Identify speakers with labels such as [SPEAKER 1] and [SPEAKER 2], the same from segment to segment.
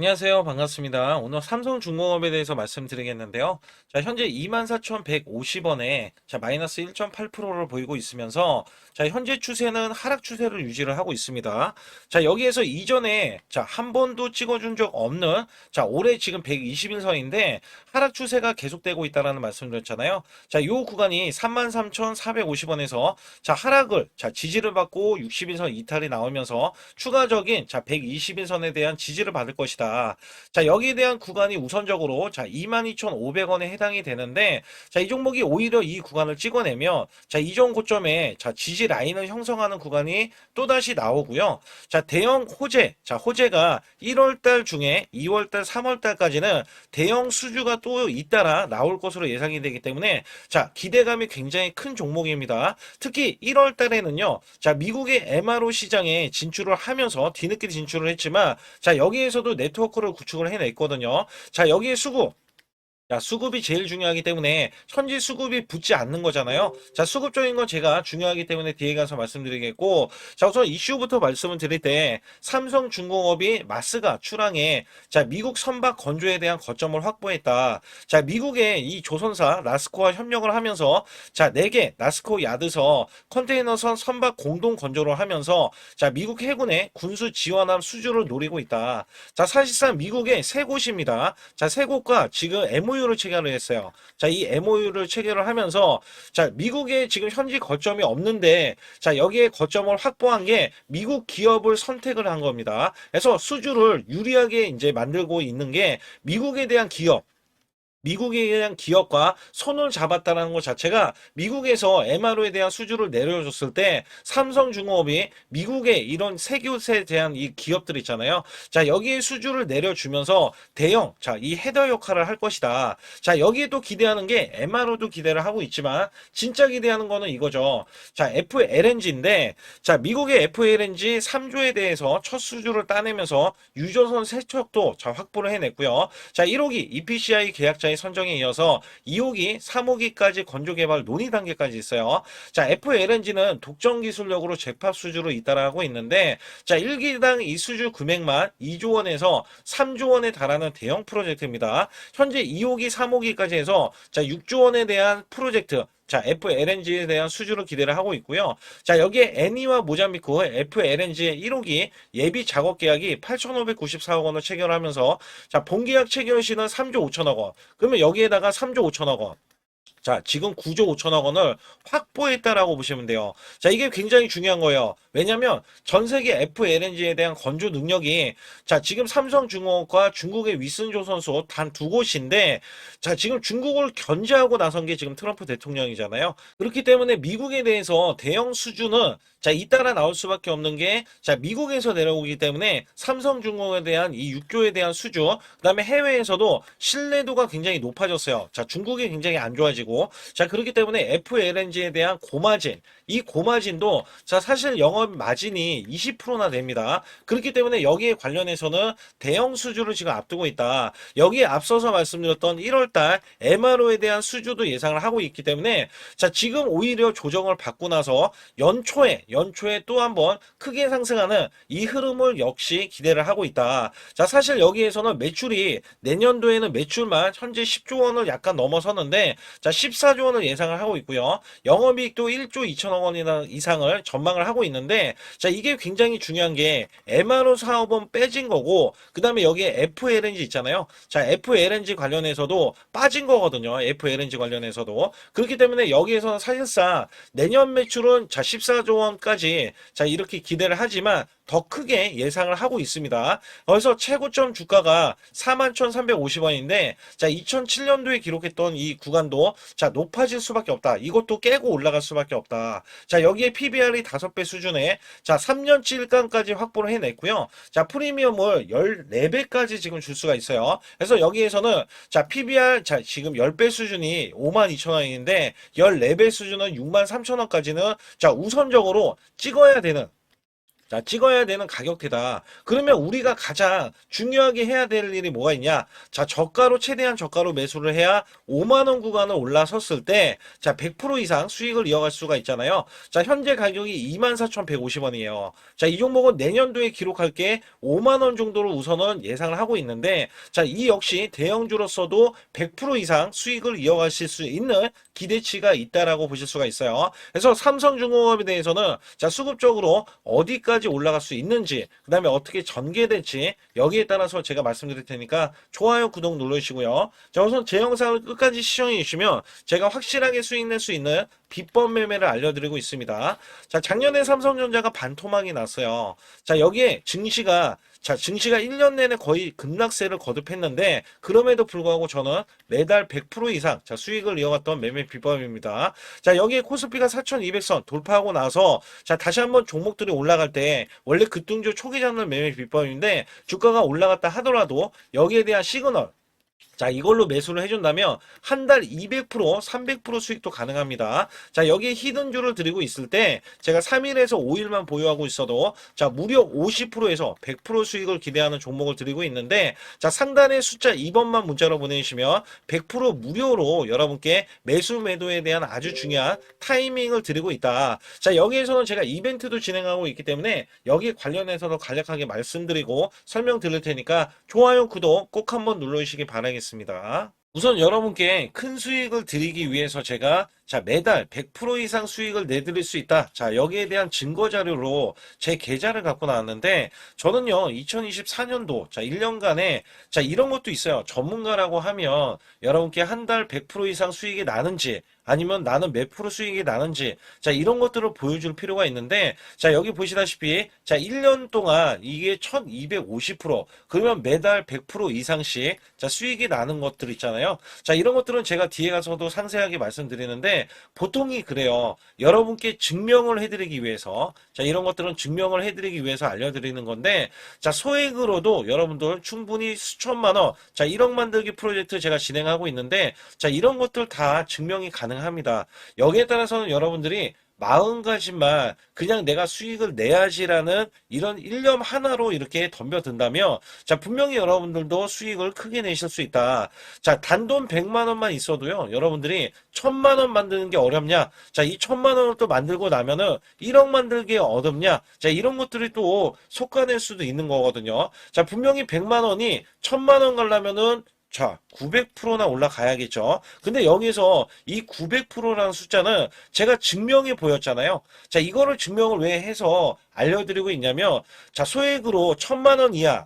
[SPEAKER 1] 안녕하세요. 반갑습니다. 오늘 삼성중공업에 대해서 말씀드리겠는데요. 자, 현재 24,150원에 마이너스 1.8%를 보이고 있으면서 현재 추세는 하락 추세를 유지를 하고 있습니다. 자, 여기에서 이전에 한 번도 찍어준 적 없는 올해 지금 120일선인데 하락 추세가 계속되고 있다라는 말씀드렸잖아요. 자, 요 구간이 33,450원에서 하락을 지지를 받고 60일선 이탈이 나오면서 추가적인 120일선에 대한 지지를 받을 것이다. 여기에 대한 구간이 우선적으로 22,500원에 해당이 되는데 이 종목이 오히려 이 구간을 찍어내면 이전 고점에 지지 라인을 형성하는 구간이 또다시 나오고요. 대형 호재, 호재가 1월달 중에 2월달, 3월달까지는 대형 수주가 또 잇따라 나올 것으로 예상이 되기 때문에 기대감이 굉장히 큰 종목입니다. 특히 1월달에는요, 미국의 MRO 시장에 진출을 하면서 뒤늦게 진출을 했지만 여기에서도 네트워크를 구축을 해냈거든요. 여기에 수급이 제일 중요하기 때문에 현지 수급이 붙지 않는 거잖아요. 수급적인 건 제가 중요하기 때문에 뒤에 가서 말씀드리겠고, 우선 이슈부터 말씀을 드릴 때 삼성중공업이 마스가 출항해 미국 선박 건조에 대한 거점을 확보했다. 미국의 이 조선사 라스코와 협력을 하면서 4개 라스코 야드서 컨테이너선 선박 공동 건조를 하면서 미국 해군의 군수 지원함 수주를 노리고 있다. 사실상 미국의 세 곳입니다. 세 곳과 지금 MOU를 체결을 했어요. 이 MOU를 체결을 하면서 미국에 지금 현지 거점이 없는데 여기에 거점을 확보한 게 미국 기업을 선택을 한 겁니다. 그래서 수주를 유리하게 이제 만들고 있는 게 미국에 대한 기업과 손을 잡았다는 것 자체가 미국에서 MRO에 대한 수주를 내려줬을 때 삼성중공업이 미국의 이런 세균에 대한 이 기업들 있잖아요. 여기에 수주를 내려주면서 대형, 이 헤더 역할을 할 것이다. 여기에 또 기대하는 게 MRO도 기대를 하고 있지만 진짜 기대하는 거는 이거죠. FLNG인데 미국의 FLNG 3조에 대해서 첫 수주를 따내면서 유조선 세척도 확보를 해냈고요. 1호기 EPCI 계약자의 선정에 이어서 2호기, 3호기까지 건조 개발 논의 단계까지 있어요. FLNG는 독점 기술력으로 재파 수주로 잇따라하고 있는데 1기당 이 수주 금액만 2조 원에서 3조 원에 달하는 대형 프로젝트입니다. 현재 2호기, 3호기까지 해서 6조 원에 대한 프로젝트 FLNG에 대한 수주를 기대를 하고 있고요. 여기에 애니와 모잠비크 FLNG의 1호기 예비 작업 계약이 8,594억 원을 체결하면서 본계약 체결 시는 3조 5천억 원. 그러면 여기에다가 3조 5천억 원. 지금 9조 5천억 원을 확보했다라고 보시면 돼요. 이게 굉장히 중요한 거예요. 왜냐면 전 세계 FLNG에 대한 건조 능력이 지금 삼성중공업과 중국의 위슨조선소 단 두 곳인데 지금 중국을 견제하고 나선 게 지금 트럼프 대통령이잖아요. 그렇기 때문에 미국에 대해서 대형 수주는 잇따라 나올 수밖에 없는 게 미국에서 내려오기 때문에 삼성중공업에 대한 이 6조에 대한 수주, 그다음에 해외에서도 신뢰도가 굉장히 높아졌어요. 중국이 굉장히 안 좋아지고 그렇기 때문에 FLNG에 대한 고마진, 이 고마진도 사실 영업 마진이 20%나 됩니다. 그렇기 때문에 여기에 관련해서는 대형 수주를 지금 앞두고 있다. 여기에 앞서서 말씀드렸던 1월달 MRO에 대한 수주도 예상을 하고 있기 때문에 지금 오히려 조정을 받고 나서 연초에 또 한번 크게 상승하는 이 흐름을 역시 기대를 하고 있다. 사실 여기에서는 매출이 내년도에는 매출만 현재 10조 원을 약간 넘어서는데 14조 원을 예상을 하고 있고요. 영업이익도 1조 2천억 원이나 이상을 전망을 하고 있는데 이게 굉장히 중요한 게 MRO 사업은 빼진 거고 그다음에 여기에 FLNG 있잖아요. FLNG 관련해서도 빠진 거거든요. FLNG 관련해서도. 그렇기 때문에 여기에서는 사실상 내년 매출은 14조 원까지 이렇게 기대를 하지만 더 크게 예상을 하고 있습니다. 그래서 최고점 주가가 41,350원인데 2007년도에 기록했던 이 구간도 높아질 수밖에 없다. 이것도 깨고 올라갈 수밖에 없다. 여기에 PBR이 5배 수준에 3년치 일간까지 확보를 해냈고요. 프리미엄을 14배까지 지금 줄 수가 있어요. 그래서 여기에서는 PBR 지금 10배 수준이 52,000원인데 14배 수준은 63,000원까지는 우선적으로 찍어야 되는 자, 찍어야 되는 가격대다. 그러면 우리가 가장 중요하게 해야 될 일이 뭐가 있냐? 자, 저가로, 최대한 저가로 매수를 해야 5만 원 구간을 올라섰을 때, 자, 100% 이상 수익을 이어갈 수가 있잖아요. 자, 현재 가격이 24,150원이에요. 자, 이 종목은 내년도에 기록할 게 5만 원 정도로 우선은 예상을 하고 있는데, 자, 이 역시 대형주로서도 100% 이상 수익을 이어가실 수 있는 기대치가 있다라고 보실 수가 있어요. 그래서 삼성중공업에 대해서는 자, 수급적으로 어디까지 올라갈 수 있는지, 그 다음에 어떻게 전개될지 여기에 따라서 제가 말씀드릴 테니까 좋아요, 구독 눌러주시고요. 자, 우선 제 영상을 끝까지 시청해 주시면 제가 확실하게 수익 낼 수 있는 비법 매매를 알려드리고 있습니다. 자, 작년에 삼성전자가 반토막이 났어요. 자, 여기에 증시가 1년 내내 거의 급락세를 거듭했는데, 그럼에도 불구하고 저는 매달 100% 이상 수익을 이어갔던 매매 비법입니다. 자, 여기에 코스피가 4,200선 돌파하고 나서 자, 다시 한번 종목들이 올라갈 때 원래 급등주 초기 잡는 매매 비법인데, 주가가 올라갔다 하더라도 여기에 대한 시그널, 자, 이걸로 매수를 해준다면 한 달 200%, 300% 수익도 가능합니다. 자, 여기에 히든주를 드리고 있을 때 제가 3일에서 5일만 보유하고 있어도 자, 무려 50%에서 100% 수익을 기대하는 종목을 드리고 있는데, 자, 상단에 숫자 2번만 문자로 보내주시면 100% 무료로 여러분께 매수 매도에 대한 아주 중요한 타이밍을 드리고 있다. 자, 여기에서는 제가 이벤트도 진행하고 있기 때문에 여기 관련해서도 간략하게 말씀드리고 설명드릴 테니까 좋아요, 구독 꼭 한번 눌러주시기 바라겠습니다. 우선 여러분께 큰 수익을 드리기 위해서 제가 자, 매달 100% 이상 수익을 내드릴 수 있다. 자, 여기에 대한 증거 자료로 제 계좌를 갖고 나왔는데, 저는요, 2024년도, 자, 1년간에, 자, 이런 것도 있어요. 전문가라고 하면 여러분께 한 달 100% 이상 수익이 나는지, 아니면 나는 몇 프로 수익이 나는지, 자, 이런 것들을 보여줄 필요가 있는데, 자, 여기 보시다시피, 자, 1년 동안 이게 1250%, 그러면 매달 100% 이상씩, 자, 수익이 나는 것들 있잖아요. 자, 이런 것들은 제가 뒤에 가서도 상세하게 말씀드리는데, 보통이 그래요. 여러분께 증명을 해드리기 위해서, 자, 이런 것들은 증명을 해드리기 위해서 알려드리는 건데, 자, 소액으로도 여러분들 충분히 수천만 원, 자, 1억 만들기 프로젝트 제가 진행하고 있는데, 자, 이런 것들 다 증명이 가능합니다. 여기에 따라서는 여러분들이 마음가짐만 그냥 내가 수익을 내야지라는 이런 일념 하나로 이렇게 덤벼든다면, 자, 분명히 여러분들도 수익을 크게 내실 수 있다. 자, 단돈 100만 원만 있어도요, 여러분들이 1000만 원 만드는 게 어렵냐? 자, 이 1000만 원을 또 만들고 나면은 1억 만들기 어렵냐? 자, 이런 것들이 또 속아낼 수도 있는 거거든요. 자, 분명히 100만 원이 1000만 원 가려면은 자, 900%나 올라가야겠죠. 근데 여기서 이 900%라는 숫자는 제가 증명해 보였잖아요. 자, 이거를 증명을 왜 해서 알려드리고 있냐면, 자, 소액으로 1000만 원 이하,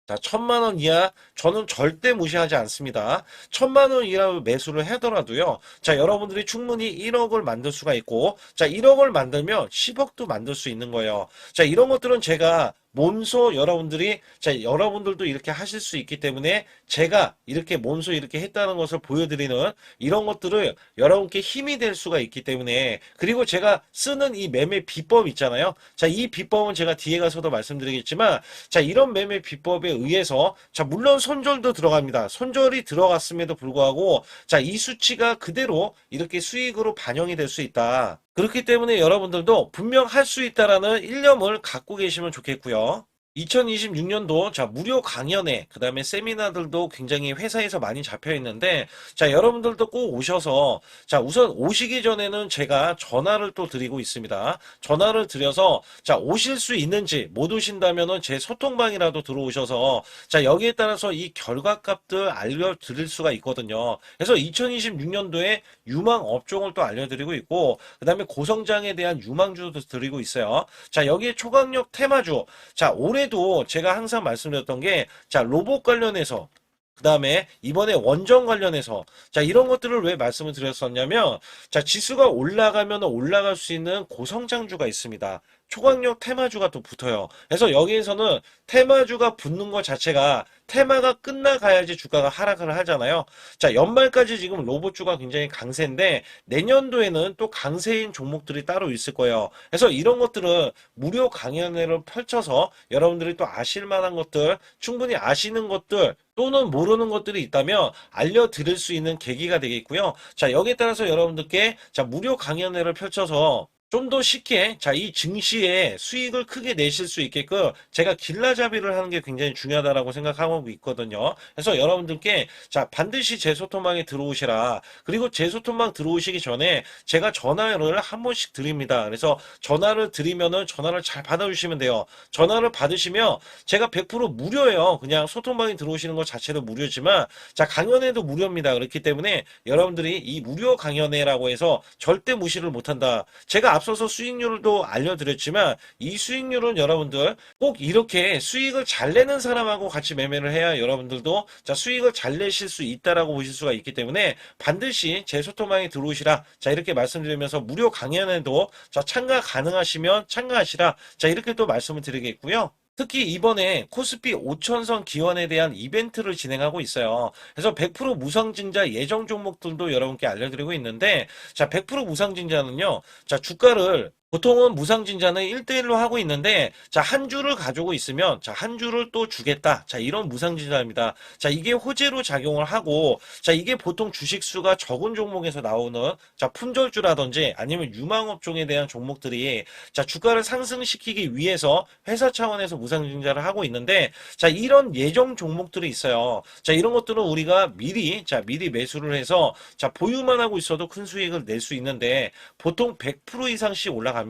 [SPEAKER 1] 자, 1000만 원 이하 저는 절대 무시하지 않습니다. 1000만 원 이하 매수를 하더라도요. 자, 여러분들이 충분히 1억을 만들 수가 있고, 자, 1억을 만들면 10억도 만들 수 있는 거예요. 자, 이런 것들은 제가 몸소 여러분들이, 자, 여러분들도 이렇게 하실 수 있기 때문에 제가 이렇게 몸소 이렇게 했다는 것을 보여드리는 이런 것들을 여러분께 힘이 될 수가 있기 때문에, 그리고 제가 쓰는 이 매매 비법 있잖아요. 자, 이 비법은 제가 뒤에 가서도 말씀드리겠지만, 자, 이런 매매 비법에 의해서, 자, 물론 손절도 들어갑니다. 손절이 들어갔음에도 불구하고, 자, 이 수치가 그대로 이렇게 수익으로 반영이 될 수 있다. 그렇기 때문에 여러분들도 분명 할 수 있다라는 일념을 갖고 계시면 좋겠고요. 2026년도 자, 무료 강연회, 그 다음에 세미나들도 굉장히 회사에서 많이 잡혀 있는데, 자, 여러분들도 꼭 오셔서, 자, 우선 오시기 전에는 제가 전화를 또 드리고 있습니다. 전화를 드려서, 자, 오실 수 있는지, 못 오신다면은 제 소통방이라도 들어오셔서, 자, 여기에 따라서 이 결과값들 알려드릴 수가 있거든요. 그래서 2026년도에 유망 업종을 또 알려드리고 있고, 그 다음에 고성장에 대한 유망주도 드리고 있어요. 자, 여기에 초강력 테마주, 자, 올해도 제가 항상 말씀드렸던 게, 자, 로봇 관련해서, 그 다음에 이번에 원전 관련해서, 자, 이런 것들을 왜 말씀을 드렸었냐면, 자, 지수가 올라가면 올라갈 수 있는 고성장주가 있습니다. 초강력 테마주가 또 붙어요. 그래서 여기에서는 테마주가 붙는 것 자체가 테마가 끝나가야지 주가가 하락을 하잖아요. 자, 연말까지 지금 로봇주가 굉장히 강세인데 내년도에는 또 강세인 종목들이 따로 있을 거예요. 그래서 이런 것들은 무료 강연회를 펼쳐서 여러분들이 또 아실 만한 것들, 충분히 아시는 것들 또는 모르는 것들이 있다면 알려드릴 수 있는 계기가 되겠고요. 자, 여기에 따라서 여러분들께 자, 무료 강연회를 펼쳐서 좀 더 쉽게 이 증시에 수익을 크게 내실 수 있게끔 제가 길라잡이를 하는 게 굉장히 중요하다라고 생각하고 있거든요. 그래서 여러분들께 반드시 제 소통방에 들어오시라. 그리고 제 소통방 들어오시기 전에 제가 전화를 한 번씩 드립니다. 그래서 전화를 드리면은 전화를 잘 받아주시면 돼요. 전화를 받으시면 제가 100% 무료예요. 그냥 소통방에 들어오시는 것 자체도 무료지만 강연회도 무료입니다. 그렇기 때문에 여러분들이 이 무료 강연회라고 해서 절대 무시를 못한다. 제가 앞서서 수익률도 알려드렸지만 이 수익률은 여러분들 꼭 이렇게 수익을 잘 내는 사람하고 같이 매매를 해야 여러분들도 수익을 잘 내실 수 있다라고 보실 수가 있기 때문에 반드시 제 소통방에 들어오시라. 이렇게 말씀드리면서 무료 강연에도 참가 가능하시면 참가하시라. 이렇게 또 말씀을 드리겠고요. 특히 이번에 코스피 5천선 기원에 대한 이벤트를 진행하고 있어요. 그래서 100% 무상증자 예정 종목들도 여러분께 알려드리고 있는데 100% 무상증자는요. 주가를 보통은 무상증자는 1대1로 하고 있는데 한 주를 가지고 있으면 한 주를 또 주겠다. 이런 무상증자입니다. 이게 호재로 작용을 하고 이게 보통 주식수가 적은 종목에서 나오는 품절주라든지 아니면 유망업종에 대한 종목들이 주가를 상승시키기 위해서 회사 차원에서 무상증자를 하고 있는데 이런 예정 종목들이 있어요. 이런 것들은 우리가 미리 매수를 해서 보유만 하고 있어도 큰 수익을 낼 수 있는데 보통 100% 이상씩 올라갑니다.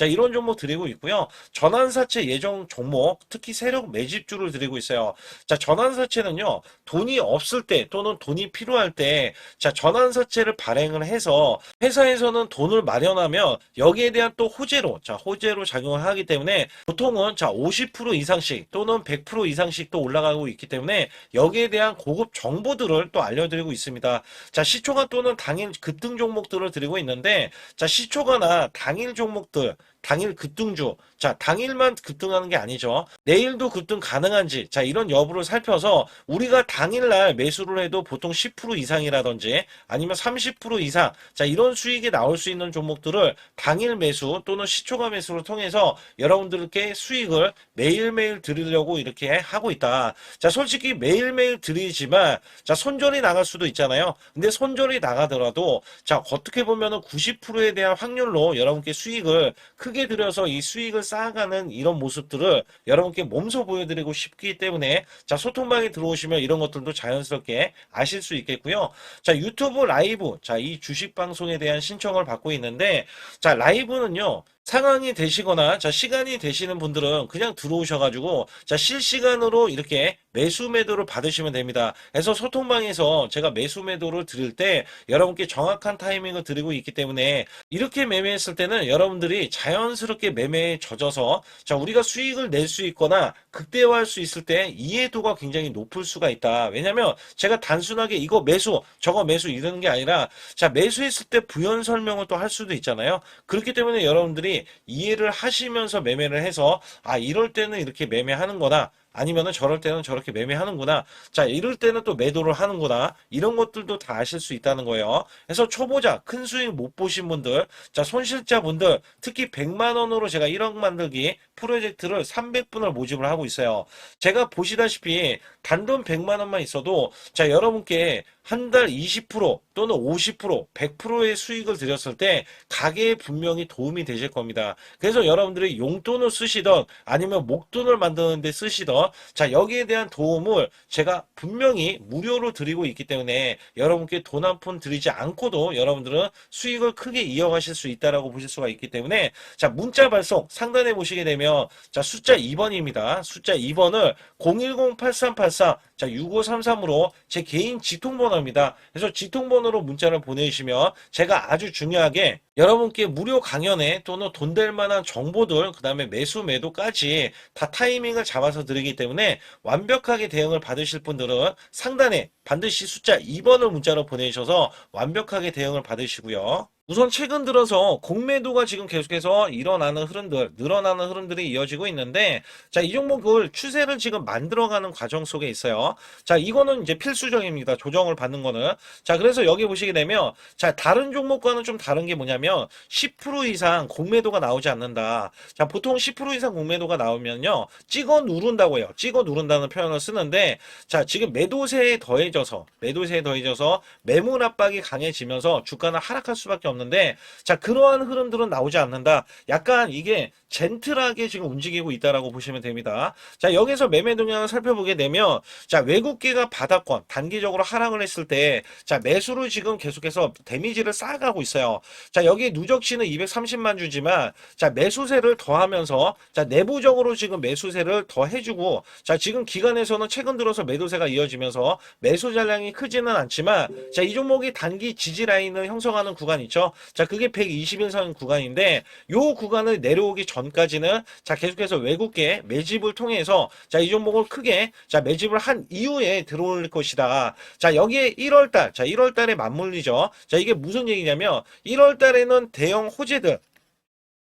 [SPEAKER 1] 이런 종목 드리고 있고요. 전환사채 예정 종목 특히 세력 매집주를 드리고 있어요. 전환사채는요. 돈이 없을 때 또는 돈이 필요할 때 전환사채를 발행을 해서 회사에서는 돈을 마련하면 여기에 대한 또 호재로 작용을 하기 때문에 보통은 50% 이상씩 또는 100% 이상씩 또 올라가고 있기 때문에 여기에 대한 고급 정보들을 또 알려드리고 있습니다. 시초가 또는 당일 급등 종목들을 드리고 있는데 시초가나 당일 종목들 당일 급등주 당일만 급등하는 게 아니죠. 내일도 급등 가능한지 이런 여부를 살펴서 우리가 당일날 매수를 해도 보통 10% 이상이라든지 아니면 30% 이상 이런 수익이 나올 수 있는 종목들을 당일 매수 또는 시초가 매수를 통해서 여러분들께 수익을 매일매일 드리려고 이렇게 하고 있다. 솔직히 매일매일 드리지만 손절이 나갈 수도 있잖아요. 근데 손절이 나가더라도 어떻게 보면은 90%에 대한 확률로 여러분께 수익을 크게 들여서 이 수익을 쌓아가는 이런 모습들을 여러분께 몸소 보여드리고 싶기 때문에 소통방에 들어오시면 이런 것들도 자연스럽게 아실 수 있겠고요. 유튜브 라이브 이 주식 방송에 대한 신청을 받고 있는데 라이브는요. 상황이 되시거나 시간이 되시는 분들은 그냥 들어오셔가지고 실시간으로 이렇게 매수 매도를 받으시면 됩니다. 그래서 소통방에서 제가 매수 매도를 드릴 때 여러분께 정확한 타이밍을 드리고 있기 때문에 이렇게 매매했을 때는 여러분들이 자연스럽게 매매에 젖어서 우리가 수익을 낼 수 있거나 극대화할 수 있을 때 이해도가 굉장히 높을 수가 있다. 왜냐면 제가 단순하게 이거 매수 저거 매수 이러는 게 아니라 매수했을 때 부연 설명을 또 할 수도 있잖아요. 그렇기 때문에 여러분들이 이해를 하시면서 매매를 해서 이럴 때는 이렇게 매매하는 거다. 아니면은 저럴 때는 저렇게 매매하는구나. 이럴 때는 또 매도를 하는구나. 이런 것들도 다 아실 수 있다는 거예요. 그래서 초보자, 큰 수익 못 보신 분들, 손실자분들, 특히 100만 원으로 제가 1억 만들기 프로젝트를 300분을 모집을 하고 있어요. 제가 보시다시피 단돈 100만 원만 있어도 여러분께 한 달 20% 또는 50%, 100%의 수익을 드렸을 때 가게에 분명히 도움이 되실 겁니다. 그래서 여러분들이 용돈을 쓰시던 아니면 목돈을 만드는 데 쓰시던 여기에 대한 도움을 제가 분명히 무료로 드리고 있기 때문에 여러분께 돈 한 푼 드리지 않고도 여러분들은 수익을 크게 이어가실 수 있다라고 보실 수가 있기 때문에 문자 발송 상단에 보시게 되면 숫자 2번입니다. 숫자 2번을 010-8384-6533으로 제 개인 직통번호입니다. 그래서 직통번호로 문자를 보내주시면 제가 아주 중요하게 여러분께 무료 강연에 또는 돈 될 만한 정보들 그 다음에 매수 매도까지 다 타이밍을 잡아서 드리기 때문에 완벽하게 대응을 받으실 분들은 상단에 반드시 숫자 2번을 문자로 보내주셔서 완벽하게 대응을 받으시고요. 우선 최근 들어서 공매도가 지금 계속해서 일어나는 흐름들, 늘어나는 흐름들이 이어지고 있는데, 이 종목을 추세를 지금 만들어가는 과정 속에 있어요. 이거는 이제 필수적입니다. 조정을 받는 거는. 그래서 여기 보시게 되면, 다른 종목과는 좀 다른 게 뭐냐면, 10% 이상 공매도가 나오지 않는다. 보통 10% 이상 공매도가 나오면요, 찍어 누른다고 해요. 찍어 누른다는 표현을 쓰는데, 지금 매도세에 더해져서 매물 압박이 강해지면서 주가는 하락할 수밖에 없는 있었는데, 자, 그러한 흐름들은 나오지 않는다. 약간 이게 젠틀하게 지금 움직이고 있다라고 보시면 됩니다. 자, 여기서 매매 동향을 살펴보게 되면, 자, 외국계가 바닥권, 단기적으로 하락을 했을 때, 자, 매수를 지금 계속해서 데미지를 쌓아가고 있어요. 자, 여기 누적치는 230만 주지만, 자, 매수세를 더하면서, 자, 내부적으로 지금 매수세를 더 해주고, 자, 지금 기간에서는 최근 들어서 매도세가 이어지면서 매수 잔량이 크지는 않지만, 자, 이 종목이 단기 지지 라인을 형성하는 구간 있죠. 자, 그게 120일선 구간인데, 요 구간을 내려오기 전까지는, 자, 계속해서 외국계 매집을 통해서, 자, 이 종목을 크게, 자, 매집을 한 이후에 들어올 것이다. 자, 여기에 1월달, 자, 1월달에 맞물리죠. 자, 이게 무슨 얘기냐면, 1월달에는 대형 호재들,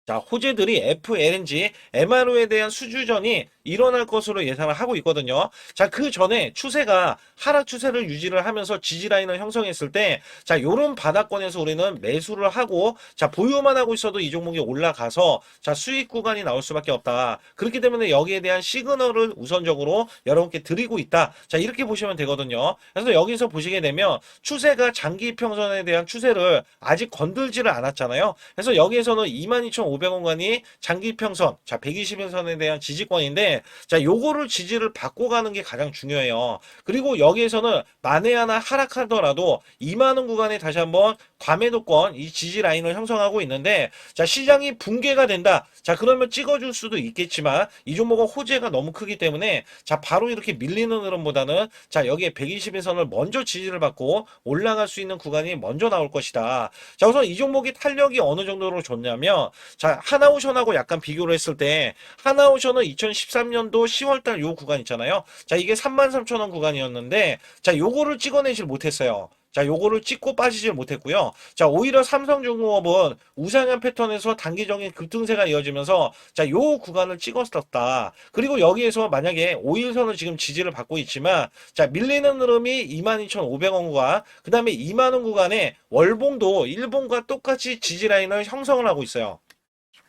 [SPEAKER 1] 자, 호재들이 FLNG, MRO에 대한 수주전이 일어날 것으로 예상을 하고 있거든요. 자, 그 전에 추세가 하락 추세를 유지를 하면서 지지 라인을 형성했을 때, 자, 요런 바닥권에서 우리는 매수를 하고, 자, 보유만 하고 있어도 이 종목이 올라가서, 자, 수익 구간이 나올 수밖에 없다. 그렇기 때문에 여기에 대한 시그널을 우선적으로 여러분께 드리고 있다. 자, 이렇게 보시면 되거든요. 그래서 여기서 보시게 되면 추세가 장기 평선에 대한 추세를 아직 건들지를 않았잖아요. 그래서 여기에서는 22,500원관이 장기 평선, 자, 120일선에 대한 지지권인데, 자, 요거를 지지를 받고 가는 게 가장 중요해요. 그리고 여기에서는 만에 하나 하락하더라도 2만원 구간에 다시 한번 과매도권, 이 지지 라인을 형성하고 있는데, 자, 시장이 붕괴가 된다. 자, 그러면 찍어줄 수도 있겠지만, 이 종목은 호재가 너무 크기 때문에, 자, 바로 이렇게 밀리는 흐름보다는, 자, 여기에 120일선을 먼저 지지를 받고 올라갈 수 있는 구간이 먼저 나올 것이다. 자, 우선 이 종목이 탄력이 어느 정도로 좋냐면, 자, 하나오션하고 약간 비교를 했을 때, 하나오션은 2013년도 10월달 요 구간 있잖아요. 자, 이게 33,000원 구간이었는데, 자, 요거를 찍어내질 못했어요. 자, 요거를 찍고 빠지질 못했고요. 자, 오히려 삼성중공업은 우상향 패턴에서 단기적인 급등세가 이어지면서, 자, 요 구간을 찍었었다. 그리고 여기에서 만약에 5일선을 지금 지지를 받고 있지만, 자, 밀리는 흐름이 22,500원 구간, 그 다음에 2만원 구간에 월봉도 일봉과 똑같이 지지 라인을 형성을 하고 있어요.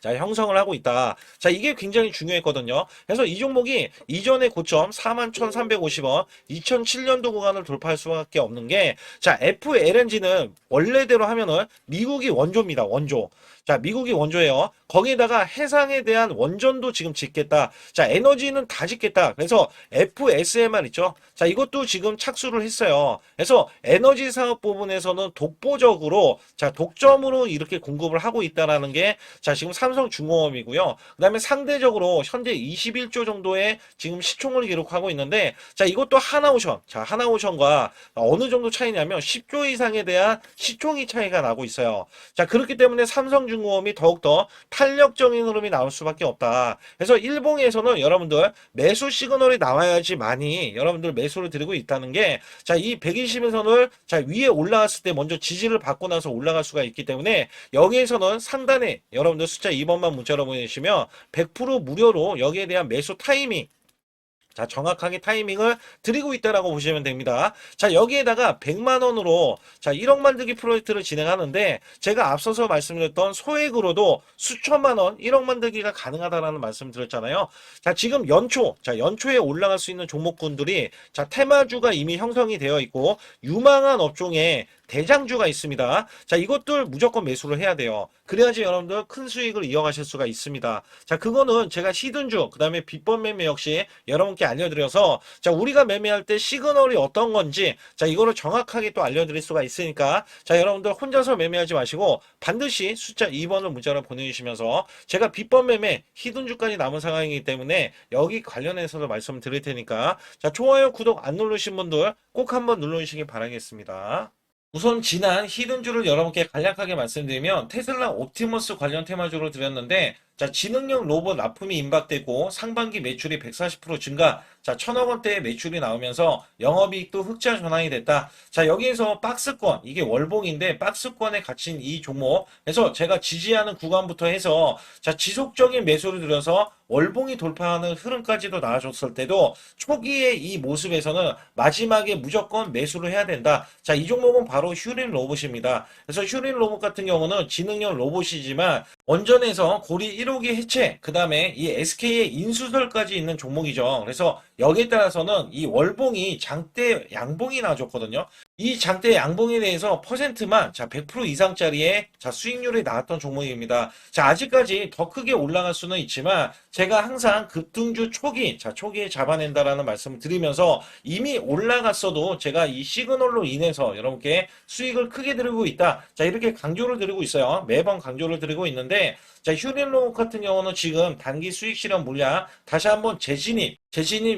[SPEAKER 1] 자, 형성을 하고 있다. 자, 이게 굉장히 중요했거든요. 그래서 이 종목이 이전의 고점 41,350원, 2007년도 구간을 돌파할 수밖에 없는 게, 자, FLNG는 원래대로 하면은 미국이 원조입니다. 원조. 자, 미국이 원조예요. 거기에다가 해상에 대한 원전도 지금 짓겠다. 자, 에너지는 다 짓겠다. 그래서 FSMR 있죠. 자, 이것도 지금 착수를 했어요. 그래서 에너지 사업 부분에서는 독보적으로, 자, 독점으로 이렇게 공급을 하고 있다라는 게, 자, 지금 삼성중공업이고요. 그 다음에 상대적으로 현재 21조 정도의 지금 시총을 기록하고 있는데, 자, 이것도 하나오션. 자, 하나오션과 어느 정도 차이냐면 10조 이상에 대한 시총이 차이가 나고 있어요. 자, 그렇기 때문에 삼성중공업이 더욱더 탄력적인 흐름이 나올 수밖에 없다. 그래서 일봉에서는 여러분들 매수 시그널이 나와야지 많이 여러분들 매수를 드리고 있다는 게, 자, 이 120일선을 자, 위에 올라갔을 때 먼저 지지를 받고 나서 올라갈 수가 있기 때문에, 여기에서는 상단에 여러분들 숫자 2번만 문자로 보내주시면 100% 무료로 여기에 대한 매수 타이밍, 자, 정확하게 타이밍을 드리고 있다라고 보시면 됩니다. 자, 여기에다가 100만 원으로 자, 1억 만들기 프로젝트를 진행하는데, 제가 앞서서 말씀드렸던 소액으로도 수천만 원, 1억 만들기가 가능하다라는 말씀 드렸잖아요. 자, 지금 연초, 자, 연초에 올라갈 수 있는 종목군들이, 자, 테마주가 이미 형성이 되어 있고 유망한 업종에 대장주가 있습니다. 자, 이것들 무조건 매수를 해야 돼요. 그래야지 여러분들 큰 수익을 이어가실 수가 있습니다. 자, 그거는 제가 히든주, 그 다음에 비법 매매 역시 여러분께 알려드려서, 자, 우리가 매매할 때 시그널이 어떤 건지, 자, 이거를 정확하게 또 알려드릴 수가 있으니까, 자, 여러분들 혼자서 매매하지 마시고 반드시 숫자 2번을 문자로 보내주시면서, 제가 비법 매매 히든주까지 남은 상황이기 때문에 여기 관련해서도 말씀을 드릴 테니까, 자, 좋아요, 구독 안 누르신 분들 꼭 한번 눌러주시기 바라겠습니다. 우선 지난 히든주를 여러분께 간략하게 말씀드리면, 테슬라 옵티머스 관련 테마주로 드렸는데, 자, 지능형 로봇 납품이 임박되고 상반기 매출이 140% 증가, 자, 1,000억 원대의 매출이 나오면서 영업이익도 흑자 전환이 됐다. 자, 여기에서 박스권, 이게 월봉인데 박스권에 갇힌 이 종목, 그래서 제가 지지하는 구간부터 해서, 자, 지속적인 매수를 들여서 월봉이 돌파하는 흐름까지도 나와줬을 때도 초기의 이 모습에서는 마지막에 무조건 매수를 해야 된다. 자, 이 종목은 바로 휴린 로봇입니다. 그래서 휴린 로봇 같은 경우는 지능형 로봇이지만 원전에서 고리 1호기 해체, 그 다음에 이 SK의 인수설까지 있는 종목이죠. 그래서 여기에 따라서는 이 월봉이 장대 양봉이 나와줬거든요. 이 장대 양봉에 대해서 퍼센트만 100% 이상짜리의 수익률이 나왔던 종목입니다. 아직까지 더 크게 올라갈 수는 있지만 제가 항상 급등주 초기에 잡아낸다라는 말씀을 드리면서 이미 올라갔어도 제가 이 시그널로 인해서 여러분께 수익을 크게 드리고 있다. 이렇게 강조를 드리고 있어요. 매번 강조를 드리고 있는데 휴일로봇 같은 경우는 지금 단기 수익 실현 물량 다시 한번 재진입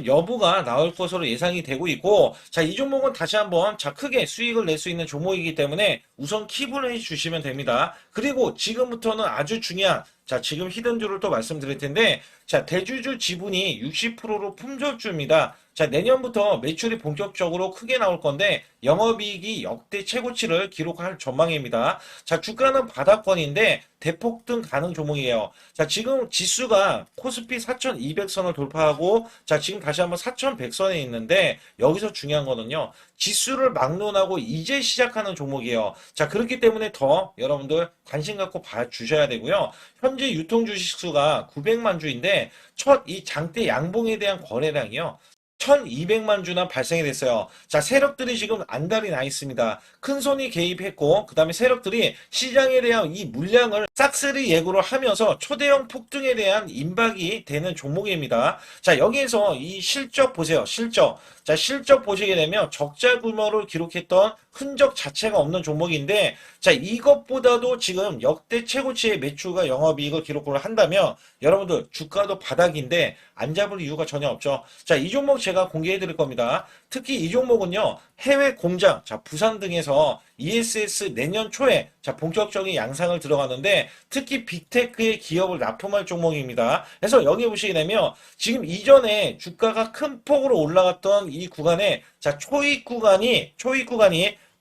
[SPEAKER 1] 여부가 나올 것으로 예상이 되고 있고, 이 종목은 다시 한번 크게 수익을 낼 수 있는 종목이기 때문에 우선 킵을 해 주시면 됩니다. 그리고 지금부터는 아주 중요한 지금 히든주를 또 말씀드릴 텐데, 대주주 지분이 60%로 품절주입니다. 내년부터 매출이 본격적으로 크게 나올 건데 영업이익이 역대 최고치를 기록할 전망입니다. 주가는 바닥권인데 대폭등 가능 종목이에요. 지금 지수가 코스피 4200선을 돌파하고 지금 다시 한번 4100선에 있는데 여기서 중요한 거는요. 지수를 막론하고 이제 시작하는 종목이에요. 그렇기 때문에 더 여러분들 관심 갖고 봐주셔야 되고요. 현재 유통 주식수가 900만 주인데 첫 이 장대 양봉에 대한 거래량이요. 1200만 주나 발생이 됐어요. 세력들이 지금 안달이 나 있습니다. 큰손이 개입했고, 그 다음에 세력들이 시장에 대한 이 물량을 싹쓸이 예고를 하면서 초대형 폭등에 대한 임박이 되는 종목입니다. 여기에서 이 실적 보세요. 실적 보시게 되면 적자 규모를 기록했던 흔적 자체가 없는 종목인데, 이것보다도 지금 역대 최고치의 매출과 영업이익을 기록을 한다면 여러분들 주가도 바닥인데 안 잡을 이유가 전혀 없죠. 이 종목 제가 공개해 드릴 겁니다. 특히 이 종목은요, 해외 공장, 부산 등에서 ESS 내년 초에 본격적인 양상을 들어가는데 특히 빅테크의 기업을 납품할 종목입니다. 그래서 여기 보시게 되면 지금 이전에 주가가 큰 폭으로 올라갔던 이 구간에 초입 구간이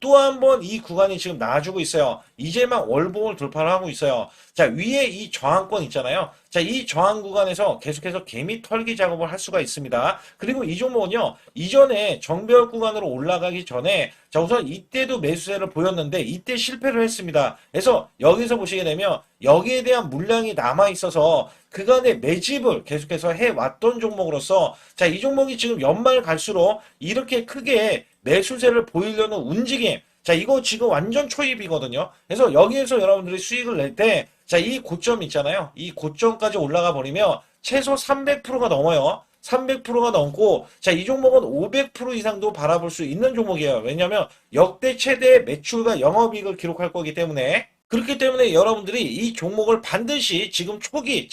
[SPEAKER 1] 또 한 번 이 구간이 지금 나와주고 있어요. 이제 막 월봉을 돌파를 하고 있어요. 위에 이 저항권 있잖아요. 이 저항 구간에서 계속해서 개미 털기 작업을 할 수가 있습니다. 그리고 이 종목은요, 이전에 정배열 구간으로 올라가기 전에 우선 이때도 매수세를 보였는데 이때 실패를 했습니다. 그래서 여기서 보시게 되면 여기에 대한 물량이 남아 있어서 그간의 매집을 계속해서 해왔던 종목으로서 이 종목이 지금 연말 갈수록 이렇게 크게 매수세를 보이려는 움직임, 이거 지금 완전 초입이거든요. 그래서 여기에서 여러분들이 수익을 낼 때, 이 고점 있잖아요. 이 고점까지 올라가 버리면 최소 300%가 넘어요. 300%가 넘고, 이 종목은 500% 이상도 바라볼 수 있는 종목이에요. 왜냐하면 역대 최대 매출과 영업이익을 기록할 거기 때문에. 그렇기 때문에 여러분들이 이 종목을 반드시 지금 초기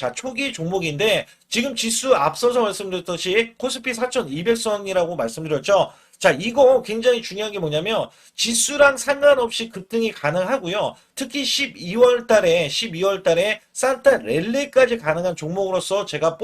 [SPEAKER 1] 종목인데 지금 지수 앞서서 말씀드렸듯이 코스피 4200선이라고 말씀드렸죠. 이거 굉장히 중요한 게 뭐냐면 지수랑 상관없이 급등이 가능하고요. 특히 12월 달에 산타 랠리까지 가능한 종목으로서 제가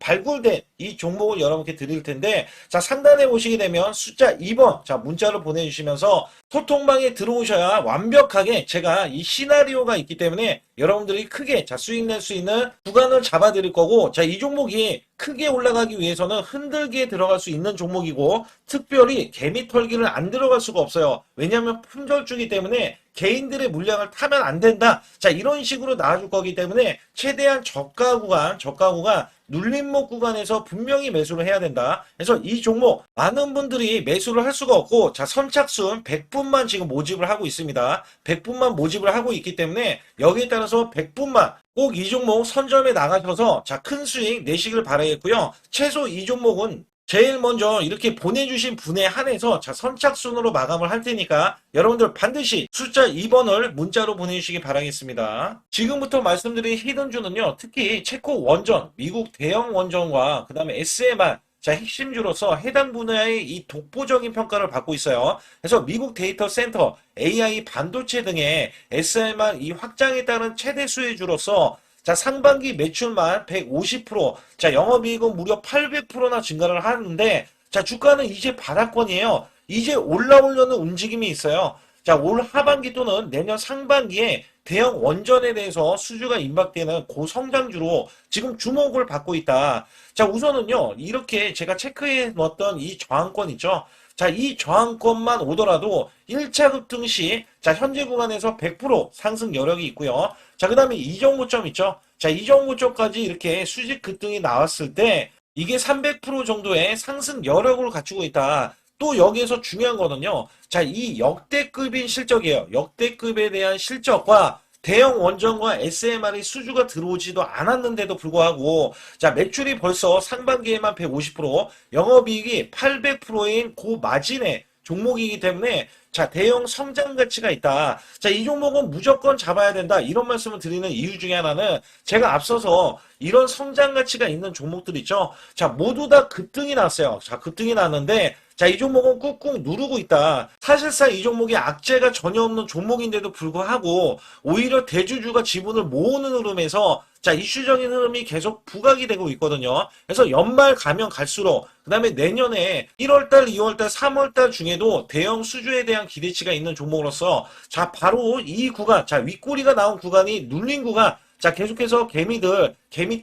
[SPEAKER 1] 발굴된 이 종목을 여러분께 드릴 텐데, 상단에 보시게 되면 숫자 2번, 문자를 보내주시면서 소통방에 들어오셔야 완벽하게 제가 이 시나리오가 있기 때문에 여러분들이 크게 수익 낼 수 있는 구간을 잡아 드릴 거고, 이 종목이 크게 올라가기 위해서는 흔들기에 들어갈 수 있는 종목이고, 특별히 개미 털기를 안 들어갈 수가 없어요. 왜냐하면 품절주기 때문에 개인들의 물량을 타면 안 된다. 이런 식으로 나와줄 거기 때문에 최대한 저가 구간 눌림목 구간에서 분명히 매수를 해야 된다. 그래서 이 종목 많은 분들이 매수를 할 수가 없고, 선착순 100분만 지금 모집을 하고 있습니다. 100분만 모집을 하고 있기 때문에 여기에 따라서 100분만 꼭 이 종목 선점에 나가셔서 큰 수익 내시길 바라겠고요. 최소 이 종목은 제일 먼저 이렇게 보내주신 분에 한해서 선착순으로 마감을 할 테니까 여러분들 반드시 숫자 2번을 문자로 보내주시기 바라겠습니다. 지금부터 말씀드린 히든주는요, 특히 체코 원전, 미국 대형 원전과 그 다음에 SMR, 핵심주로서 해당 분야의 이 독보적인 평가를 받고 있어요. 그래서 미국 데이터 센터, AI 반도체 등의 SMR 이 확장에 따른 최대 수혜주로서 상반기 매출만 150%, 영업이익은 무려 800%나 증가를 하는데, 주가는 이제 바닥권이에요. 이제 올라오려는 움직임이 있어요. 올 하반기 또는 내년 상반기에 대형 원전에 대해서 수주가 임박되는 고성장주로 지금 주목을 받고 있다. 우선은요, 이렇게 제가 체크해 놓았던 이 저항권 있죠. 이 저항권만 오더라도 1차 급등 시 현재 구간에서 100% 상승 여력이 있고요. 그 다음에 이정고점 있죠. 이정고점까지 이렇게 수직 급등이 나왔을 때 이게 300% 정도의 상승 여력을 갖추고 있다. 또 여기에서 중요한 거는요. 자, 이 역대급인 실적이에요. 역대급에 대한 실적과 대형 원전과 SMR이 수주가 들어오지도 않았는데도 불구하고 자, 매출이 벌써 상반기에만 150%, 영업이익이 800%인 고마진의 종목이기 때문에 자, 대형 성장 가치가 있다. 자, 이 종목은 무조건 잡아야 된다. 이런 말씀을 드리는 이유 중에 하나는 제가 앞서서 이런 성장 가치가 있는 종목들 있죠. 자, 모두 다 급등이 났어요. 자, 급등이 났는데 자, 이 종목은 꾹꾹 누르고 있다. 사실상 이 종목이 악재가 전혀 없는 종목인데도 불구하고 오히려 대주주가 지분을 모으는 흐름에서 자, 이슈적인 흐름이 계속 부각이 되고 있거든요. 그래서 연말 가면 갈수록 그 다음에 내년에 1월달, 2월달, 3월달 중에도 대형 수주에 대한 기대치가 있는 종목으로서 자, 바로 이 구간, 자, 윗꼬리가 나온 구간이 눌린 구간, 자, 계속해서 개미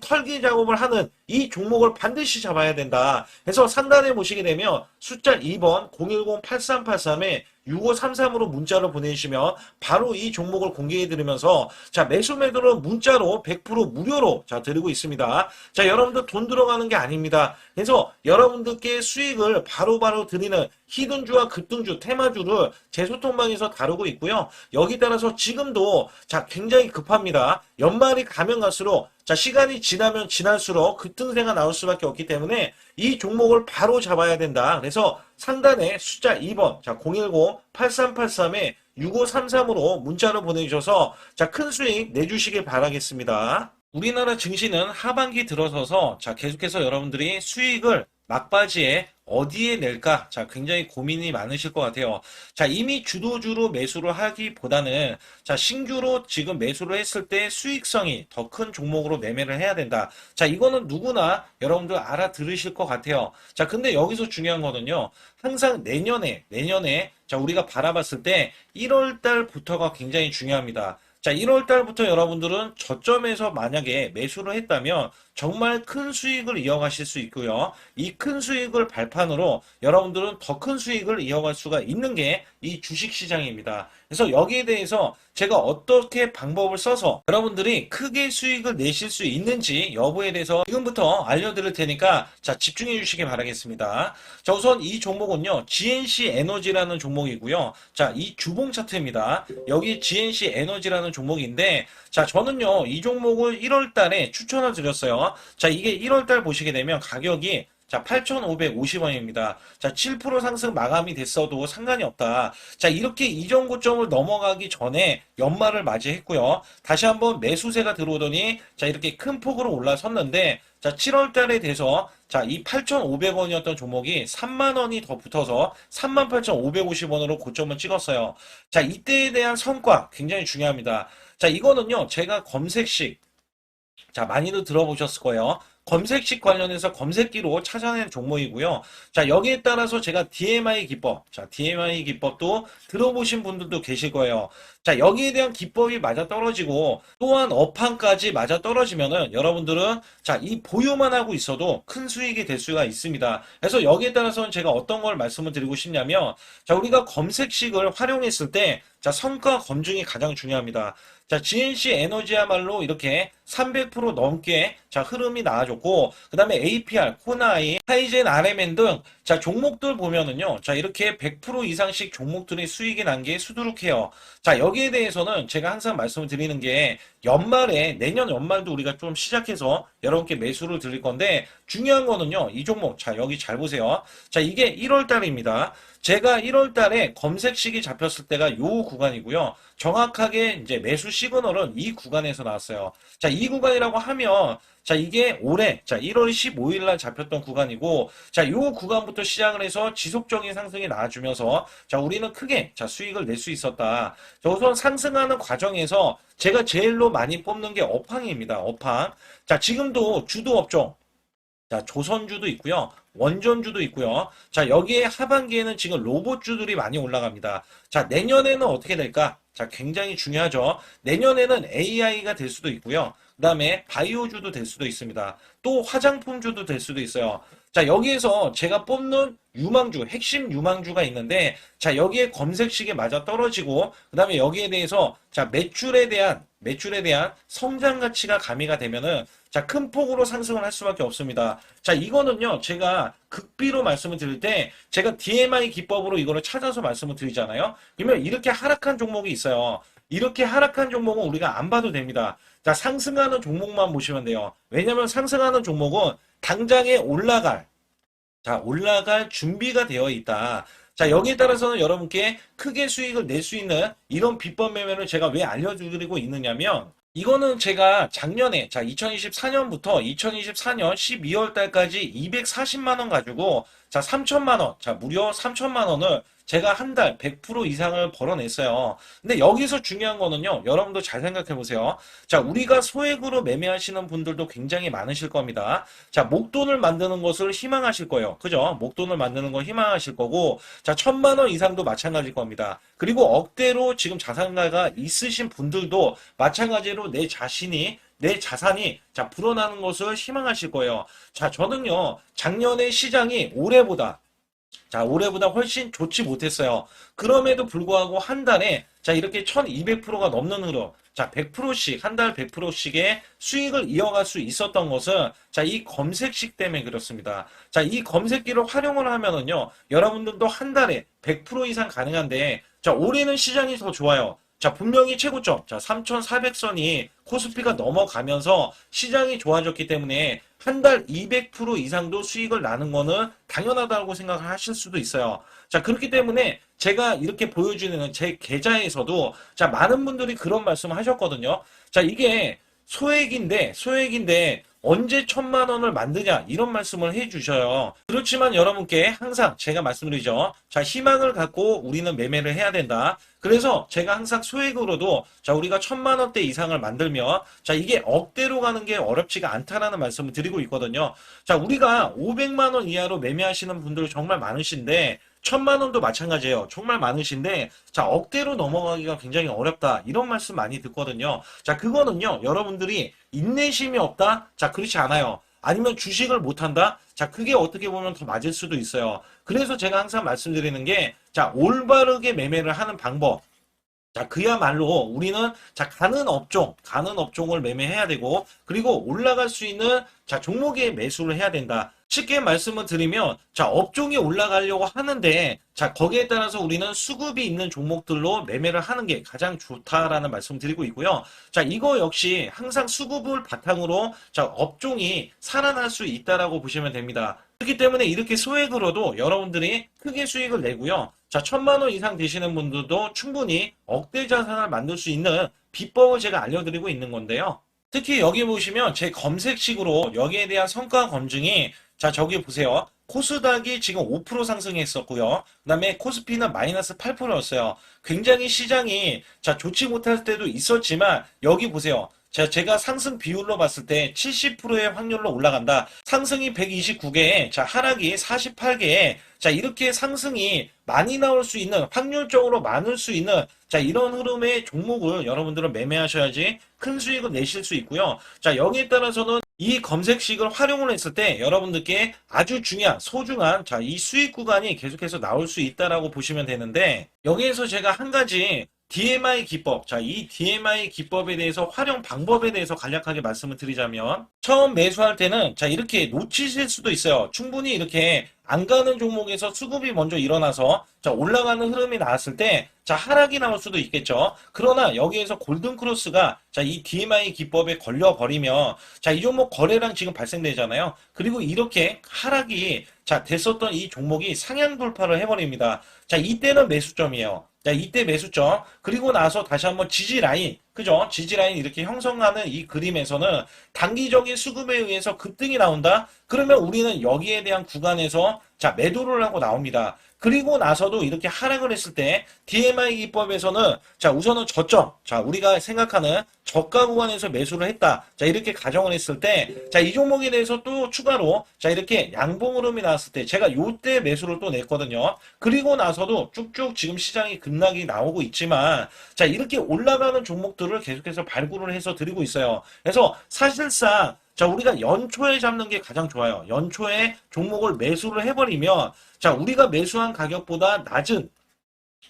[SPEAKER 1] 털기 작업을 하는 이 종목을 반드시 잡아야 된다. 그래서 상단에 보시게 되면 숫자 2번 010-8383에 6533으로 문자로 보내주시면 바로 이 종목을 공개해 드리면서 자, 매수 매도는 문자로 100% 무료로 자, 드리고 있습니다. 자, 여러분들 돈 들어가는 게 아닙니다. 그래서 여러분들께 수익을 바로바로 드리는 히든주와 급등주, 테마주를 제 소통방에서 다루고 있고요. 여기 따라서 지금도 자, 굉장히 급합니다. 연말이 가면 갈수록 자, 시간이 지나면 지날수록 급등세가 나올 수밖에 없기 때문에 이 종목을 바로 잡아야 된다. 그래서 상단에 숫자 2번, 자, 010-8383에 6533으로 문자로 보내주셔서 자, 큰 수익 내주시길 바라겠습니다. 우리나라 증시는 하반기 들어서서 자, 계속해서 여러분들이 수익을 막바지에 어디에 낼까? 자, 굉장히 고민이 많으실 것 같아요. 자, 이미 주도주로 매수를 하기보다는 자, 신규로 지금 매수를 했을 때 수익성이 더 큰 종목으로 매매를 해야 된다. 자, 이거는 누구나 여러분들 알아들으실 것 같아요. 자, 근데 여기서 중요한 거는요. 항상 내년에 자, 우리가 바라봤을 때 1월 달부터가 굉장히 중요합니다. 자, 1월 달부터 여러분들은 저점에서 만약에 매수를 했다면 정말 큰 수익을 이어가실 수 있고요. 이 큰 수익을 발판으로 여러분들은 더 큰 수익을 이어갈 수가 있는 게 이 주식시장입니다. 그래서 여기에 대해서 제가 어떻게 방법을 써서 여러분들이 크게 수익을 내실 수 있는지 여부에 대해서 지금부터 알려드릴 테니까 자, 집중해 주시기 바라겠습니다. 자, 우선 이 종목은요, GNC 에너지라는 종목이고요. 자, 이 주봉 차트입니다. 여기 GNC 에너지라는 종목인데 자, 저는요, 이 종목을 1월 달에 추천을 드렸어요. 자, 이게 1월 달 보시게 되면 가격이 자, 8,550원입니다. 자, 7% 상승 마감이 됐어도 상관이 없다. 자, 이렇게 이전 고점을 넘어가기 전에 연말을 맞이했고요. 다시 한번 매수세가 들어오더니 자, 이렇게 큰 폭으로 올라섰는데 자, 7월 달에 돼서 자, 이 8,500원이었던 종목이 3만 원이 더 붙어서 38,550원으로 고점을 찍었어요. 자, 이때에 대한 성과 굉장히 중요합니다. 자, 이거는요, 제가 검색식 자, 많이들 들어보셨을 거예요. 검색식 관련해서 검색기로 찾아낸 종목이고요. 자, 여기에 따라서 제가 DMI 기법, 자, DMI 기법도 들어보신 분들도 계실 거예요. 자, 여기에 대한 기법이 맞아 떨어지고 또한 업황까지 맞아 떨어지면은 여러분들은 자, 이 보유만 하고 있어도 큰 수익이 될 수가 있습니다. 그래서 여기에 따라서는 제가 어떤 걸 말씀을 드리고 싶냐면 자, 우리가 검색식을 활용했을 때 자, 성과 검증이 가장 중요합니다. 자, GNC 에너지야말로 이렇게 300% 넘게 자, 흐름이 나와줬고, 그 다음에 APR, 코나이, 하이젠, RMN 등 자, 종목들 보면은요. 자, 이렇게 100% 이상씩 종목들의 수익이 난 게 수두룩해요. 자, 여기에 대해서는 제가 항상 말씀을 드리는 게 연말에, 내년 연말도 우리가 좀 시작해서 여러분께 매수를 드릴 건데 중요한 거는요. 이 종목, 자, 여기 잘 보세요. 자, 이게 1월 달입니다. 제가 1월 달에 검색식이 잡혔을 때가 요 구간이고요. 정확하게 이제 매수 시그널은 이 구간에서 나왔어요. 자, 이 구간이라고 하면 자, 이게 올해 자, 1월 15일 날 잡혔던 구간이고 자, 요 구간부터 시작을 해서 지속적인 상승이 나와주면서 자, 우리는 크게 자, 수익을 낼 수 있었다. 자, 우선 상승하는 과정에서 제가 제일로 많이 뽑는 게 업황입니다. 업황. 자, 지금도 주도 업종 자, 조선주도 있고요. 원전주도 있고요. 자, 여기에 하반기에는 지금 로봇주들이 많이 올라갑니다. 자, 내년에는 어떻게 될까? 자, 굉장히 중요하죠. 내년에는 AI가 될 수도 있고요. 그다음에 바이오주도 될 수도 있습니다. 또 화장품주도 될 수도 있어요. 자, 여기에서 제가 뽑는 유망주, 핵심 유망주가 있는데, 자, 여기에 검색식에 맞아 떨어지고, 그 다음에 여기에 대해서, 자, 매출에 대한 성장 가치가 가미가 되면은, 자, 큰 폭으로 상승을 할 수밖에 없습니다. 자, 이거는요, 제가 극비로 말씀을 드릴 때, 제가 DMI 기법으로 이거를 찾아서 말씀을 드리잖아요. 그러면 이렇게 하락한 종목이 있어요. 이렇게 하락한 종목은 우리가 안 봐도 됩니다. 자, 상승하는 종목만 보시면 돼요. 왜냐면 상승하는 종목은 당장에 올라갈 준비가 되어 있다. 자, 여기에 따라서는 여러분께 크게 수익을 낼 수 있는 이런 비법 매매를 제가 왜 알려드리고 있느냐면, 이거는 제가 작년에, 자, 2024년부터 2024년 12월 달까지 240만 원 가지고, 자, 3천만 원, 자, 무려 3천만 원을 제가 한 달 100% 이상을 벌어냈어요. 근데 여기서 중요한 거는요, 여러분도 잘 생각해 보세요. 자, 우리가 소액으로 매매하시는 분들도 굉장히 많으실 겁니다. 자, 목돈을 만드는 것을 희망하실 거예요. 그죠? 목돈을 만드는 걸 희망하실 거고, 자, 1,000만 원 이상도 마찬가지일 겁니다. 그리고 억대로 지금 자산가가 있으신 분들도 마찬가지로 내 자산이 자 불어나는 것을 희망하실 거예요. 자, 저는요 작년에 시장이 올해보다 훨씬 좋지 못했어요. 그럼에도 불구하고 한 달에 자 이렇게 1200%가 넘는 흐름, 자 100%씩 한 달 100%씩의 수익을 이어갈 수 있었던 것은 자 이 검색식 때문에 그렇습니다. 자 이 검색기를 활용을 하면은요 여러분들도 한 달에 100% 이상 가능한데, 자 올해는 시장이 더 좋아요. 자, 분명히 최고점, 자, 3,400선이 코스피가 넘어가면서 시장이 좋아졌기 때문에 한 달 200% 이상도 수익을 나는 거는 당연하다고 생각을 하실 수도 있어요. 자, 그렇기 때문에 제가 이렇게 보여주는 제 계좌에서도 자, 많은 분들이 그런 말씀을 하셨거든요. 자, 이게 소액인데 언제 1,000만 원을 만드냐 이런 말씀을 해주셔요. 그렇지만 여러분께 항상 제가 말씀드리죠. 자, 희망을 갖고 우리는 매매를 해야 된다. 그래서 제가 항상 소액으로도 자 우리가 1,000만 원대 이상을 만들면 자 이게 억대로 가는 게 어렵지가 않다라는 말씀을 드리고 있거든요. 자, 우리가 500만 원 이하로 매매하시는 분들 정말 많으신데 1,000만 원도 마찬가지예요. 정말 많으신데 자 억대로 넘어가기가 굉장히 어렵다 이런 말씀 많이 듣거든요. 자, 그거는요 여러분들이 인내심이 없다? 자, 그렇지 않아요. 아니면 주식을 못한다? 자, 그게 어떻게 보면 더 맞을 수도 있어요. 그래서 제가 항상 말씀드리는 게 자 올바르게 매매를 하는 방법, 자, 그야말로 우리는 자, 가는 업종을 매매해야 되고, 그리고 올라갈 수 있는 자, 종목에 매수를 해야 된다. 쉽게 말씀을 드리면, 자, 업종이 올라가려고 하는데, 자, 거기에 따라서 우리는 수급이 있는 종목들로 매매를 하는 게 가장 좋다라는 말씀 드리고 있고요. 자, 이거 역시 항상 수급을 바탕으로 자, 업종이 살아날 수 있다라고 보시면 됩니다. 그렇기 때문에 이렇게 소액으로도 여러분들이 크게 수익을 내고요. 자, 1,000만 원 이상 되시는 분들도 충분히 억대 자산을 만들 수 있는 비법을 제가 알려드리고 있는 건데요. 특히 여기 보시면 제 검색식으로 여기에 대한 성과 검증이 자, 저기 보세요. 코스닥이 지금 5% 상승했었고요. 그 다음에 코스피는 마이너스 8%였어요. 굉장히 시장이 자, 좋지 못할 때도 있었지만 여기 보세요. 자, 제가 상승 비율로 봤을 때 70%의 확률로 올라간다. 상승이 129개에, 자, 하락이 48개에, 자, 이렇게 상승이 많이 나올 수 있는, 확률적으로 많을 수 있는, 자, 이런 흐름의 종목을 여러분들은 매매하셔야지 큰 수익을 내실 수 있고요. 자, 여기에 따라서는 이 검색식을 활용을 했을 때 여러분들께 아주 중요한, 소중한, 자, 이 수익 구간이 계속해서 나올 수 있다라고 보시면 되는데, 여기에서 제가 한 가지 DMI 기법, 자, 이 DMI 기법에 대해서 활용 방법에 대해서 간략하게 말씀을 드리자면, 처음 매수할 때는 자, 이렇게 놓치실 수도 있어요. 충분히 이렇게 안 가는 종목에서 수급이 먼저 일어나서 자, 올라가는 흐름이 나왔을 때 자, 하락이 나올 수도 있겠죠. 그러나 여기에서 골든 크로스가 자, 이 DMI 기법에 걸려 버리면 자, 이 종목 거래량 지금 발생되잖아요. 그리고 이렇게 하락이 자, 됐었던 이 종목이 상향 돌파를 해버립니다. 자, 이때는 매수점이에요. 자, 이때 매수점. 그리고 나서 다시 한번 지지라인. 그죠? 지지라인 이렇게 형성하는 이 그림에서는 단기적인 수급에 의해서 급등이 나온다? 그러면 우리는 여기에 대한 구간에서 자, 매도를 하고 나옵니다. 그리고 나서도 이렇게 하락을 했을 때 DMI 기법에서는 자, 우선은 저점. 자, 우리가 생각하는 저가 구간에서 매수를 했다. 자, 이렇게 가정을 했을 때 자, 이 종목에 대해서 또 추가로 자, 이렇게 양봉 흐름이 나왔을 때 제가 요때 매수를 또 냈거든요. 그리고 나서도 쭉쭉 지금 시장이 급락이 나오고 있지만 자, 이렇게 올라가는 종목들 기업들을 계속해서 발굴을 해서 드리고 있어요. 그래서 사실상 자, 우리가 연초에 잡는 게 가장 좋아요. 연초에 종목을 매수를 해버리면 자, 우리가 매수한 가격보다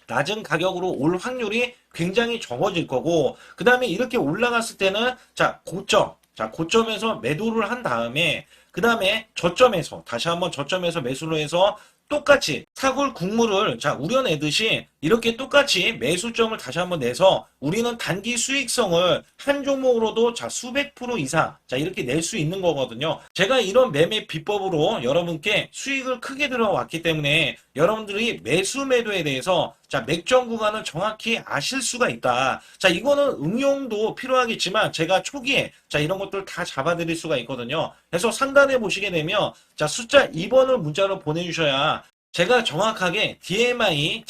[SPEAKER 1] 낮은 가격으로 올 확률이 굉장히 적어질 거고, 그 다음에 이렇게 올라갔을 때는 고점에서 매도를 한 다음에, 그 다음에 저점에서 다시 한번 저점에서 매수를 해서 똑같이 사골 국물을 우려내듯이 이렇게 똑같이 매수점을 다시 한번 내서 우리는 단기 수익성을 한 종목으로도 수백 프로 이상 이렇게 낼 수 있는 거거든요. 제가 이런 매매 비법으로 여러분께 수익을 크게 들어왔기 때문에 여러분들이 매수 매도에 대해서 맥점 구간을 정확히 아실 수가 있다. 이거는 응용도 필요하겠지만 제가 초기에 이런 것들 다 잡아드릴 수가 있거든요. 그래서 상단에 보시게 되면 숫자 2번을 문자로 보내주셔야 제가 정확하게 DMI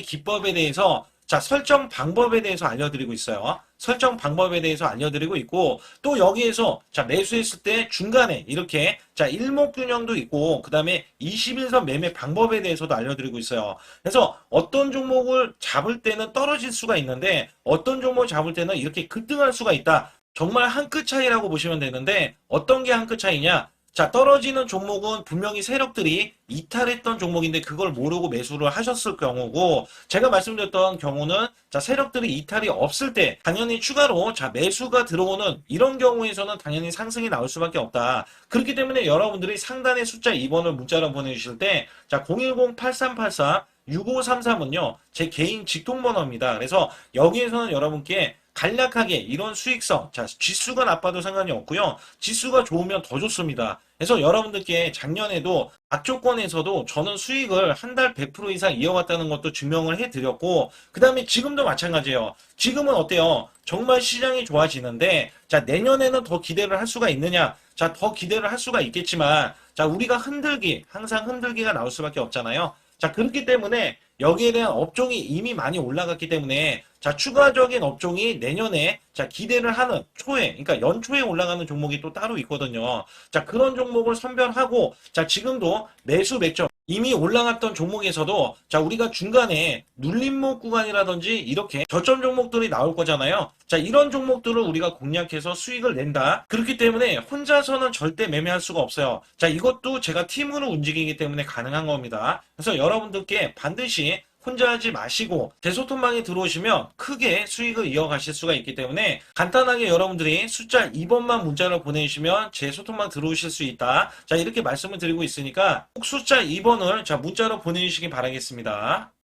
[SPEAKER 1] 기법에 대해서 설정 방법에 대해서 알려드리고 있어요. 설정 방법에 대해서 알려드리고 있고, 또 여기에서 매수했을 때 중간에 이렇게 일목균형도 있고, 그 다음에 21선 매매 방법에 대해서도 알려드리고 있어요. 그래서 어떤 종목을 잡을 때는 떨어질 수가 있는데 어떤 종목을 잡을 때는 이렇게 급등할 수가 있다. 정말 한 끗 차이라고 보시면 되는데, 어떤 게 한 끗 차이냐? 떨어지는 종목은 분명히 세력들이 이탈했던 종목인데 그걸 모르고 매수를 하셨을 경우고, 제가 말씀드렸던 경우는 세력들이 이탈이 없을 때 당연히 추가로 매수가 들어오는 이런 경우에서는 당연히 상승이 나올 수밖에 없다. 그렇기 때문에 여러분들이 상단에 숫자 2번을 문자로 보내주실 때 010-8384-6533은요 제 개인 직통번호입니다. 그래서 여기에서는 여러분께 간략하게 이런 수익성, 지수가 나빠도 상관이 없고요. 지수가 좋으면 더 좋습니다. 그래서 여러분들께 작년에도 악조건에서도 저는 수익을 한 달 100% 이상 이어갔다는 것도 증명을 해드렸고, 그 다음에 지금도 마찬가지예요. 지금은 어때요? 정말 시장이 좋아지는데 내년에는 더 기대를 할 수가 있느냐? 더 기대를 할 수가 있겠지만 우리가 항상 흔들기가 나올 수밖에 없잖아요. 그렇기 때문에 여기에 대한 업종이 이미 많이 올라갔기 때문에 추가적인 업종이 내년에 기대를 하는 그러니까 연초에 올라가는 종목이 또 따로 있거든요. 그런 종목을 선별하고 지금도 매수 맥점 이미 올라갔던 종목에서도 우리가 중간에 눌림목 구간이라든지 이렇게 저점 종목들이 나올 거잖아요. 이런 종목들을 우리가 공략해서 수익을 낸다. 그렇기 때문에 혼자서는 절대 매매할 수가 없어요. 이것도 제가 팀으로 움직이기 때문에 가능한 겁니다. 그래서 여러분들께 반드시 혼자 하지 마시고 제 소통방에 들어오시면 크게 수익을 이어가실 수가 있기 때문에 간단하게 여러분들이 숫자 2번만 문자로 보내주시면 제 소통방 들어오실 수 있다. 이렇게 말씀을 드리고 있으니까 꼭 숫자 2번을 문자로 보내주시기 바라겠습니다.